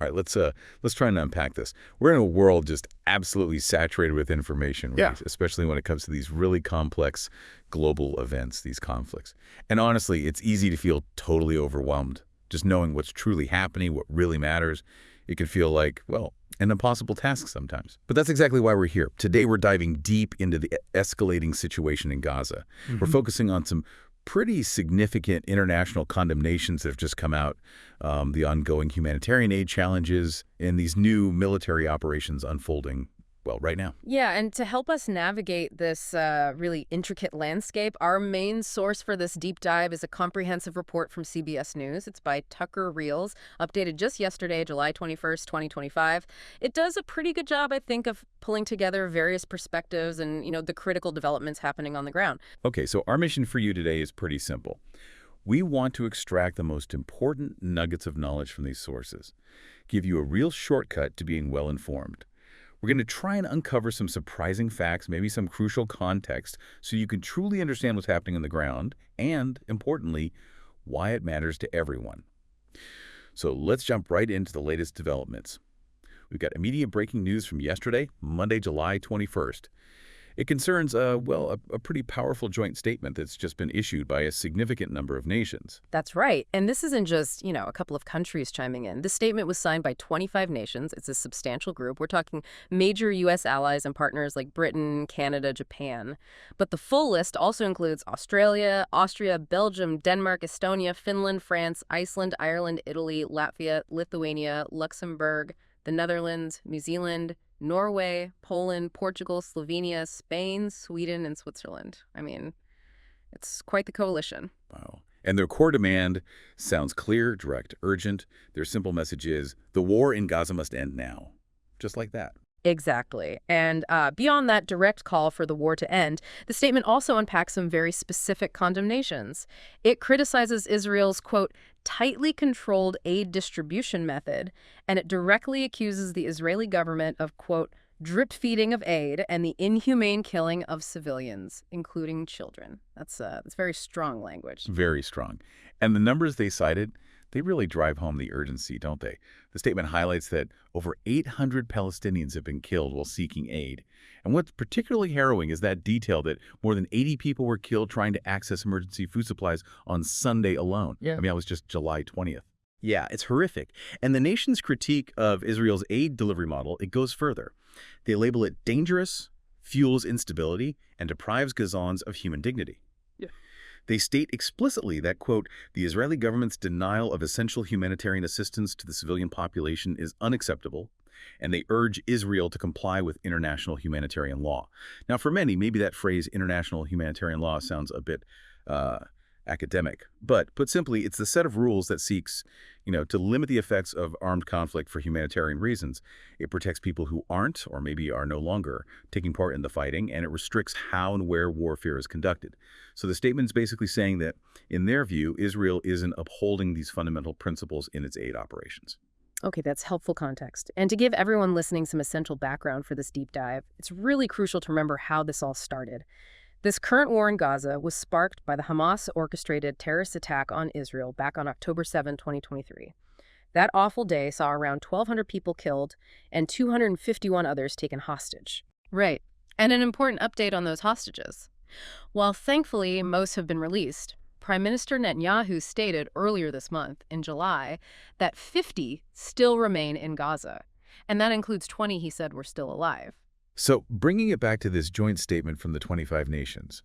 All right, let's try and unpack this. We're in a world just absolutely saturated with information, right? Yeah. Especially when it comes to these really complex global events, these conflicts. And honestly, it's easy to feel totally overwhelmed. Just knowing what's truly happening, what really matters, it can feel like, well, an impossible task sometimes. But that's exactly why we're here. Today, we're diving deep into the escalating situation in Gaza. We're focusing on some pretty significant international condemnations that have just come out, the ongoing humanitarian aid challenges, and these new military operations unfolding, well, right now. Yeah, and to help us navigate this really intricate landscape, our main source for this deep dive is a comprehensive report from CBS News. It's by Tucker Reels, updated just yesterday, July 21st, 2025. It does a pretty good job, I think, of pulling together various perspectives and, the critical developments happening on the ground. Okay, so our mission for you today is pretty simple. We want to extract the most important nuggets of knowledge from these sources, give you a real shortcut to being well-informed. We're going to try and uncover some surprising facts, maybe some crucial context, so you can truly understand what's happening on the ground and, importantly, why it matters to everyone. So let's jump right into the latest developments. We've got immediate breaking news from yesterday, Monday, July 21st. It concerns, a pretty powerful joint statement that's just been issued by a significant number of nations. That's right. And this isn't just, a couple of countries chiming in. This statement was signed by 25 nations. It's a substantial group. We're talking major U.S. allies and partners like Britain, Canada, Japan. But the full list also includes Australia, Austria, Belgium, Denmark, Estonia, Finland, France, Iceland, Ireland, Italy, Latvia, Lithuania, Luxembourg, the Netherlands, New Zealand, Norway, Poland, Portugal, Slovenia, Spain, Sweden, and Switzerland. I mean, it's quite the coalition. Wow. And their core demand sounds clear, direct, urgent. Their simple message is, the war in Gaza must end now. Just like that. Exactly. And beyond that direct call for the war to end, the statement also unpacks some very specific condemnations. It criticizes Israel's, quote, tightly controlled aid distribution method, and it directly accuses the Israeli government of, quote, drip feeding of aid and the inhumane killing of civilians, including children. That's very strong language. Very strong. And the numbers they cited, they really drive home the urgency, don't they? The statement highlights that over 800 Palestinians have been killed while seeking aid. And what's particularly harrowing is that detail that more than 80 people were killed trying to access emergency food supplies on Sunday alone. Yeah. I mean, that was just July 20th. Yeah, it's horrific. And the nation's critique of Israel's aid delivery model, it goes further. They label it dangerous, fuels instability, and deprives Gazans of human dignity. They state explicitly that, quote, the Israeli government's denial of essential humanitarian assistance to the civilian population is unacceptable, and they urge Israel to comply with international humanitarian law. Now, for many, maybe that phrase international humanitarian law sounds a bit academic, but put simply, it's the set of rules that seeks, to limit the effects of armed conflict for humanitarian reasons. It protects people who aren't, or maybe are no longer, taking part in the fighting, and it restricts how and where warfare is conducted. So the statement is basically saying that, in their view, Israel isn't upholding these fundamental principles in its aid operations. Okay, that's helpful context. And to give everyone listening some essential background for this deep dive, it's really crucial to remember how this all started. This current war in Gaza was sparked by the Hamas-orchestrated terrorist attack on Israel back on October 7, 2023. That awful day saw around 1,200 people killed and 251 others taken hostage. Right. And an important update on those hostages. While thankfully most have been released, Prime Minister Netanyahu stated earlier this month, in July, that 50 still remain in Gaza. And that includes 20 he said were still alive. So bringing it back to this joint statement from the 25 nations,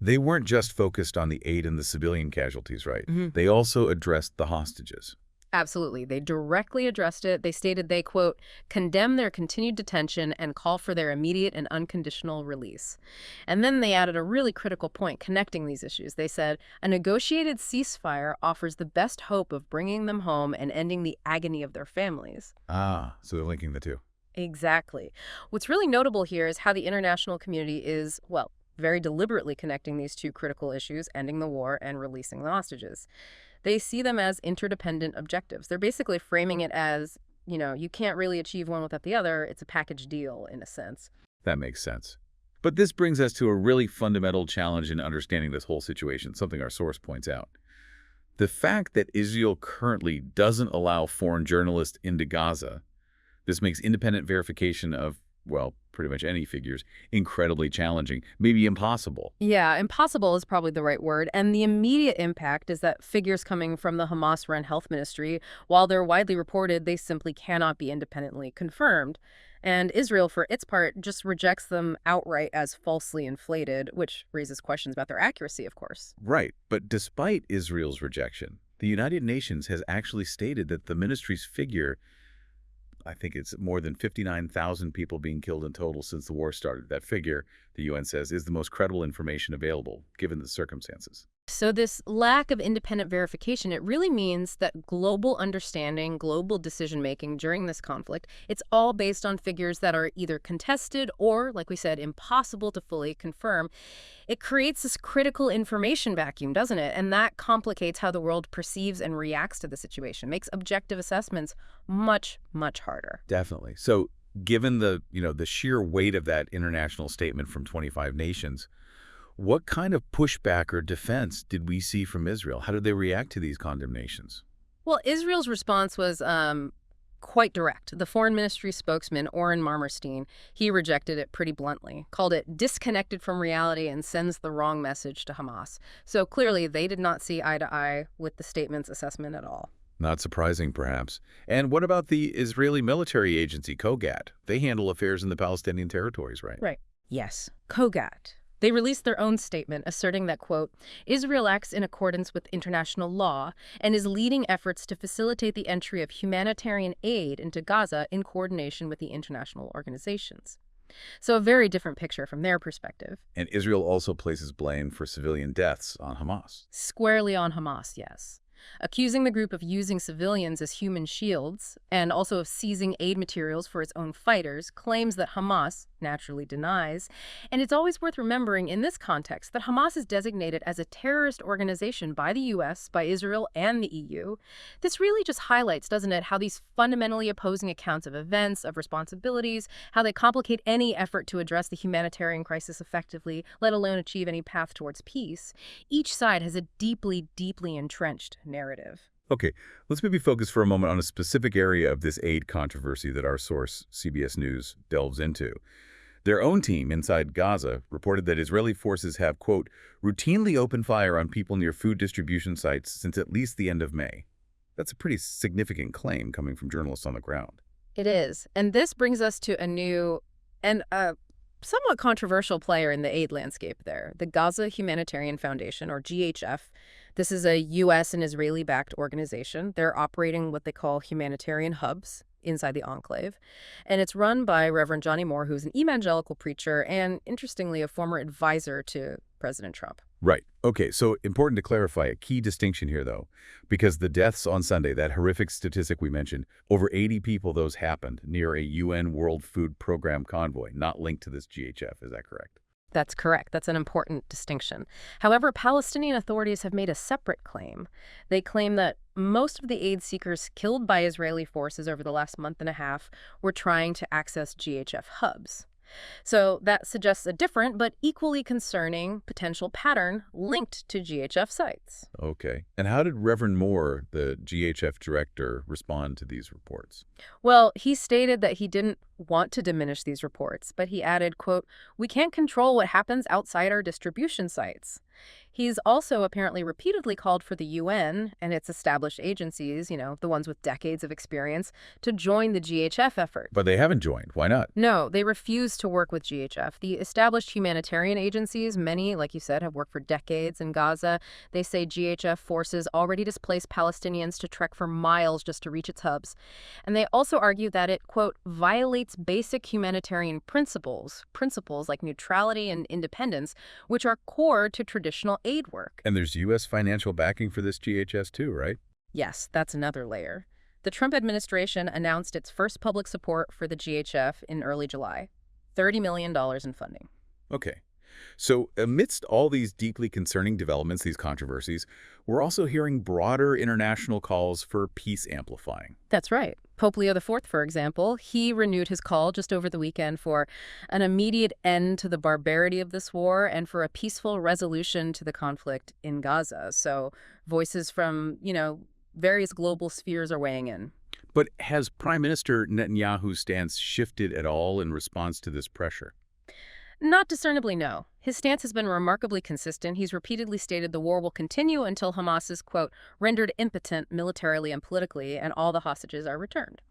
they weren't just focused on the aid and the civilian casualties, right? They also addressed the hostages. Absolutely. They directly addressed it. They stated they, quote, condemn their continued detention and call for their immediate and unconditional release. And then they added a really critical point connecting these issues. They said, a negotiated ceasefire offers the best hope of bringing them home and ending the agony of their families. Ah, so they're linking the two. Exactly. What's really notable here is how the international community is, well, very deliberately connecting these two critical issues, ending the war and releasing the hostages. They see them as interdependent objectives. They're basically framing it as, you can't really achieve one without the other. It's a package deal, in a sense. That makes sense. But this brings us to a really fundamental challenge in understanding this whole situation, something our source points out. The fact that Israel currently doesn't allow foreign journalists into Gaza, this makes independent verification of, well, pretty much any figures, incredibly challenging, maybe impossible. Yeah, impossible is probably the right word. And the immediate impact is that figures coming from the Hamas-run health ministry, while they're widely reported, they simply cannot be independently confirmed. And Israel, for its part, just rejects them outright as falsely inflated, which raises questions about their accuracy, of course. Right, but despite Israel's rejection, the United Nations has actually stated that the ministry's figure, I think it's more than 59,000 people being killed in total since the war started. That figure, the UN says, is the most credible information available, given the circumstances. So this lack of independent verification, it really means that global understanding, global decision-making during this conflict, it's all based on figures that are either contested or, like we said, impossible to fully confirm. It creates this critical information vacuum, doesn't it? And that complicates how the world perceives and reacts to the situation, makes objective assessments much, much harder. Definitely. So given the sheer weight of that international statement from 25 nations, what kind of pushback or defense did we see from Israel? How did they react to these condemnations? Well, Israel's response was quite direct. The foreign ministry spokesman, Oren Marmerstein, he rejected it pretty bluntly, called it disconnected from reality and sends the wrong message to Hamas. So clearly, they did not see eye to eye with the statement's assessment at all. Not surprising, perhaps. And what about the Israeli military agency, Kogat? They handle affairs in the Palestinian territories, right? Right. Yes, Kogat. They released their own statement asserting that, quote, Israel acts in accordance with international law and is leading efforts to facilitate the entry of humanitarian aid into Gaza in coordination with the international organizations. So a very different picture from their perspective. And Israel also places blame for civilian deaths on Hamas. Squarely on Hamas, yes. Accusing the group of using civilians as human shields and also of seizing aid materials for its own fighters, claims that Hamas naturally denies. And it's always worth remembering in this context that Hamas is designated as a terrorist organization by the U.S., by Israel, and the EU. This really just highlights, doesn't it, how these fundamentally opposing accounts of events, of responsibilities, how they complicate any effort to address the humanitarian crisis effectively, let alone achieve any path towards peace. Each side has a deeply, deeply entrenched narrative. Okay, let's maybe focus for a moment on a specific area of this aid controversy that our source, CBS News, delves into. Their own team inside Gaza reported that Israeli forces have, quote, routinely opened fire on people near food distribution sites since at least the end of May. That's a pretty significant claim coming from journalists on the ground. It is. And this brings us to a new and somewhat controversial player in the aid landscape there, the Gaza Humanitarian Foundation, or GHF. This is a U.S. and Israeli-backed organization. They're operating what they call humanitarian hubs inside the enclave. And it's run by Reverend Johnny Moore, who's an evangelical preacher and, interestingly, a former advisor to President Trump. Right. Okay, so important to clarify a key distinction here, though, because the deaths on Sunday, that horrific statistic we mentioned, over 80 people, those happened near a UN World Food Program convoy, not linked to this GHF. Is that correct? That's correct. That's an important distinction. However, Palestinian authorities have made a separate claim. They claim that most of the aid seekers killed by Israeli forces over the last month and a half were trying to access GHF hubs. So that suggests a different but equally concerning potential pattern linked to GHF sites. Okay. And how did Reverend Moore, the GHF director, respond to these reports? Well, he stated that he didn't want to diminish these reports, but he added, quote, we can't control what happens outside our distribution sites. He's also apparently repeatedly called for the UN and its established agencies, the ones with decades of experience, to join the GHF effort. But they haven't joined. Why not? No, they refuse to work with GHF. The established humanitarian agencies, many, like you said, have worked for decades in Gaza. They say GHF forces already displaced Palestinians to trek for miles just to reach its hubs. And they also argue that it, quote, violates basic humanitarian principles like neutrality and independence, which are core to traditional aid work. And there's U.S. financial backing for this GHS too, right? Yes, that's another layer. The Trump administration announced its first public support for the GHF in early July, $30 million in funding. Okay. So amidst all these deeply concerning developments, these controversies, we're also hearing broader international calls for peace amplifying. That's right. Pope Leo IV, for example, he renewed his call just over the weekend for an immediate end to the barbarity of this war and for a peaceful resolution to the conflict in Gaza. So voices from, various global spheres are weighing in. But has Prime Minister Netanyahu's stance shifted at all in response to this pressure? Not discernibly, no. His stance has been remarkably consistent. He's repeatedly stated the war will continue until Hamas is, quote, rendered impotent militarily and politically, and all the hostages are returned.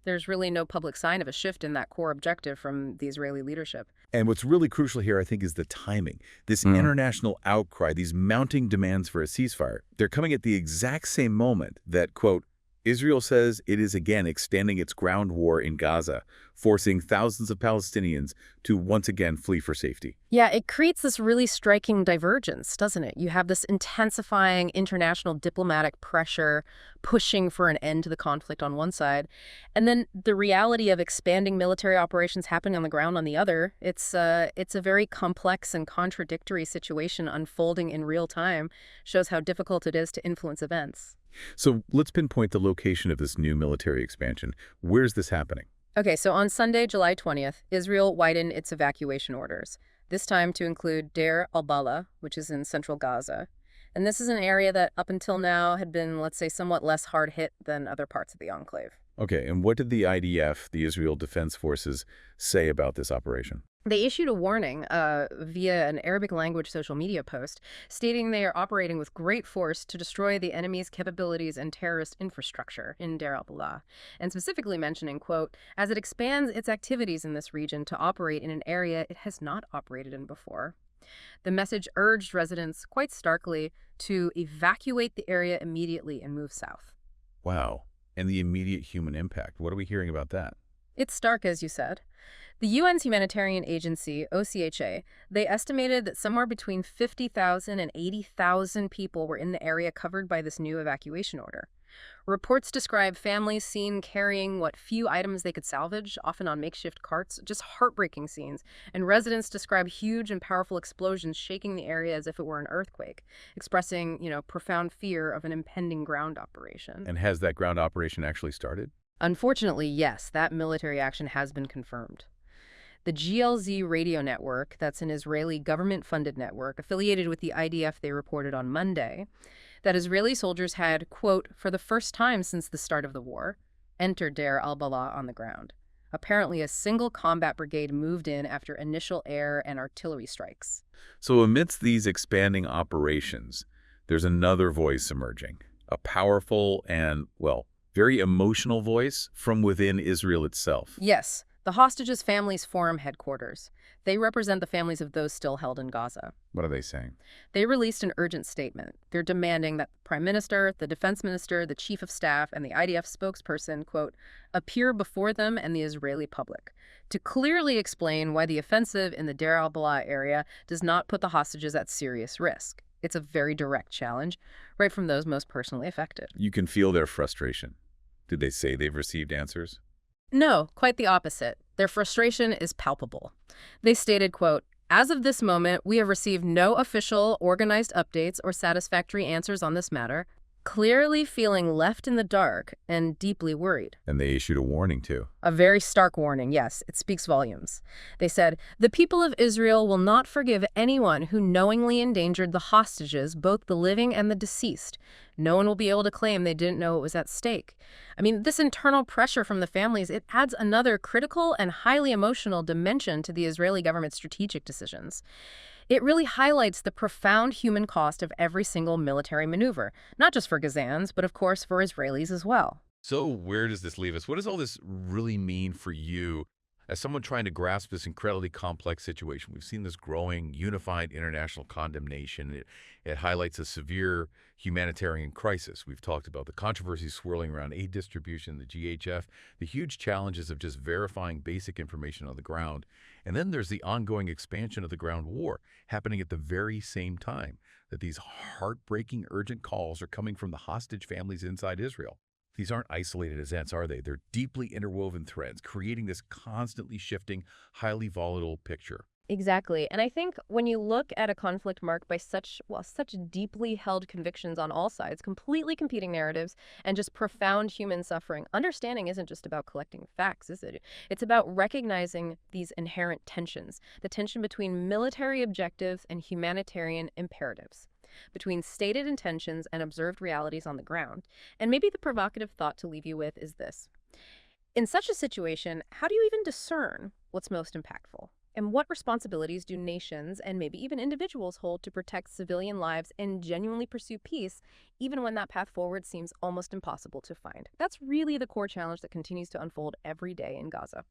There's really no public sign of a shift in that core objective from the Israeli leadership. And what's really crucial here, I think, is the timing. This international outcry, these mounting demands for a ceasefire, they're coming at the exact same moment that, quote, Israel says it is again extending its ground war in Gaza, forcing thousands of Palestinians to once again flee for safety. Yeah, it creates this really striking divergence, doesn't it? You have this intensifying international diplomatic pressure pushing for an end to the conflict on one side, and then the reality of expanding military operations happening on the ground on the other. It's a very complex and contradictory situation unfolding in real time, shows how difficult it is to influence events. So let's pinpoint the location of this new military expansion. Where's this happening? Okay, so on Sunday, July 20th, Israel widened its evacuation orders, this time to include Deir Albala, which is in central Gaza. And this is an area that up until now had been, let's say, somewhat less hard hit than other parts of the enclave. Okay, and what did the IDF, the Israel Defense Forces, say about this operation? They issued a warning via an Arabic-language social media post stating they are operating with great force to destroy the enemy's capabilities and terrorist infrastructure in Deir al-Balah, and specifically mentioning, quote, as it expands its activities in this region to operate in an area it has not operated in before. The message urged residents, quite starkly, to evacuate the area immediately and move south. Wow. And the immediate human impact. What are we hearing about that? It's stark, as you said. The UN's humanitarian agency, OCHA, they estimated that somewhere between 50,000 and 80,000 people were in the area covered by this new evacuation order. Reports describe families seen carrying what few items they could salvage, often on makeshift carts, just heartbreaking scenes. And residents describe huge and powerful explosions shaking the area as if it were an earthquake, expressing, profound fear of an impending ground operation. And has that ground operation actually started? Unfortunately, yes, that military action has been confirmed. The GLZ radio network, that's an Israeli government-funded network affiliated with the IDF, they reported on Monday that Israeli soldiers had, quote, for the first time since the start of the war, entered Deir al-Balah on the ground. Apparently, a single combat brigade moved in after initial air and artillery strikes. So amidst these expanding operations, there's another voice emerging, a powerful and, very emotional voice from within Israel itself. Yes, the Hostages Families Forum headquarters. They represent the families of those still held in Gaza. What are they saying? They released an urgent statement. They're demanding that the Prime Minister, the Defense Minister, the Chief of Staff, and the IDF spokesperson, quote, appear before them and the Israeli public to clearly explain why the offensive in the Deir al-Balah area does not put the hostages at serious risk. It's a very direct challenge, right from those most personally affected. You can feel their frustration. Did they say they've received answers? No, quite the opposite. Their frustration is palpable. They stated, quote, as of this moment, we have received no official, organized updates or satisfactory answers on this matter, clearly feeling left in the dark and deeply worried. And they issued a warning, too. A very stark warning, yes. It speaks volumes. They said, the people of Israel will not forgive anyone who knowingly endangered the hostages, both the living and the deceased. No one will be able to claim they didn't know it was at stake. I mean, this internal pressure from the families, it adds another critical and highly emotional dimension to the Israeli government's strategic decisions. It really highlights the profound human cost of every single military maneuver, not just for Gazans, but of course for Israelis as well. So where does this leave us? What does all this really mean for you as someone trying to grasp this incredibly complex situation? We've seen this growing, unified international condemnation. It highlights a severe humanitarian crisis. We've talked about the controversies swirling around aid distribution, the GHF, the huge challenges of just verifying basic information on the ground. And then there's the ongoing expansion of the ground war happening at the very same time that these heartbreaking, urgent calls are coming from the hostage families inside Israel. These aren't isolated events, are they? They're deeply interwoven threads, creating this constantly shifting, highly volatile picture. Exactly. And I think when you look at a conflict marked by such deeply held convictions on all sides, completely competing narratives, and just profound human suffering, understanding isn't just about collecting facts, is it? It's about recognizing these inherent tensions, the tension between military objectives and humanitarian imperatives, between stated intentions and observed realities on the ground. And maybe the provocative thought to leave you with is this. In such a situation, how do you even discern what's most impactful? And what responsibilities do nations and maybe even individuals hold to protect civilian lives and genuinely pursue peace, even when that path forward seems almost impossible to find? That's really the core challenge that continues to unfold every day in Gaza.